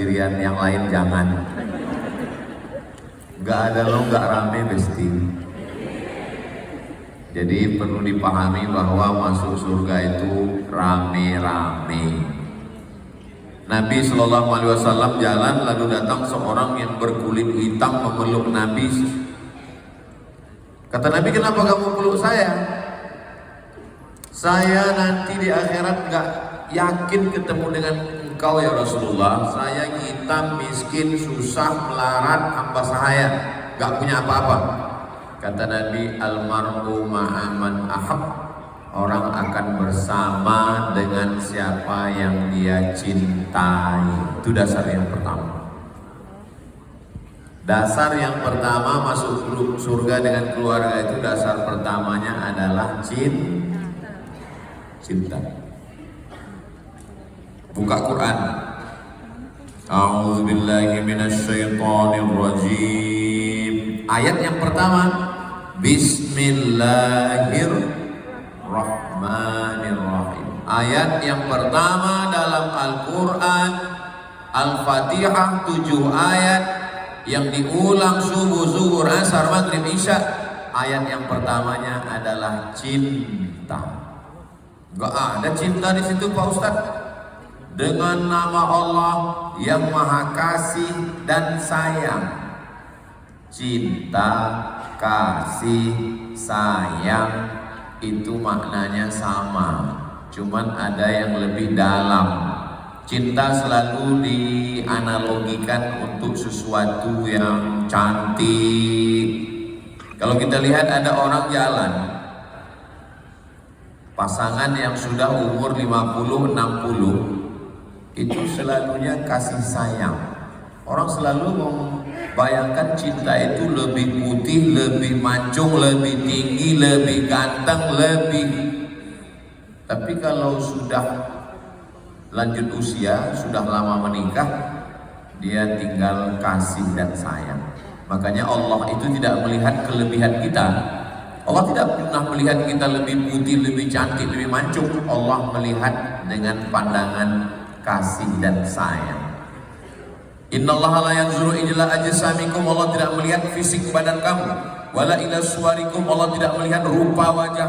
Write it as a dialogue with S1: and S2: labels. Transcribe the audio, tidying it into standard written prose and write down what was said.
S1: sendirian, yang lain jangan. Gak ada lo gak rame besti. Jadi perlu dipahami bahwa masuk surga itu rame-rame. Nabi SAW jalan, lalu datang seorang yang berkulit hitam memeluk Nabi. Kata Nabi, kenapa kamu peluk saya? Saya nanti di akhirat gak yakin ketemu dengan engkau ya Rasulullah. Saya hitam, miskin, susah, melarat, hamba sahaya, gak punya apa-apa. Kata Nabi, almar'u ma'aman ahab, orang akan bersama dengan siapa yang dia cintai. Itu dasar yang pertama. Dasar yang pertama masuk surga dengan keluarga itu, dasar pertamanya adalah cinta. Buka Quran. A'udzubillahi minasyaitonirrajim. Ayat yang pertama, Bismillahirrahmanirrahim. Ayat yang pertama dalam Al-Quran, Al-Fatihah 7 ayat yang diulang subuh, zuhur, asar, maghrib, isya. Ayat yang pertamanya adalah cinta. Gak ada cinta di situ Pak Ustadz. Dengan nama Allah yang Maha Kasih dan Sayang. Cinta, kasih, sayang itu maknanya sama, cuman ada yang lebih dalam. Cinta selalu dianalogikan untuk sesuatu yang cantik. Kalau kita lihat ada orang jalan, pasangan yang sudah umur 50-60, itu selalunya kasih sayang. Orang selalu membayangkan cinta itu lebih putih, lebih mancung, lebih tinggi, lebih ganteng, lebih. Tapi kalau sudah lanjut usia, sudah lama menikah, dia tinggal kasih dan sayang. Makanya Allah itu tidak melihat kelebihan kita. Allah tidak pernah melihat kita lebih putih, lebih cantik, lebih mancung. Allah melihat dengan pandangan kasih dan sayang. Innallaha la yanzuru ila ajsamikum, Allah tidak melihat fisik badan kamu. Wala ila suwarikum, Allah tidak melihat rupa wajah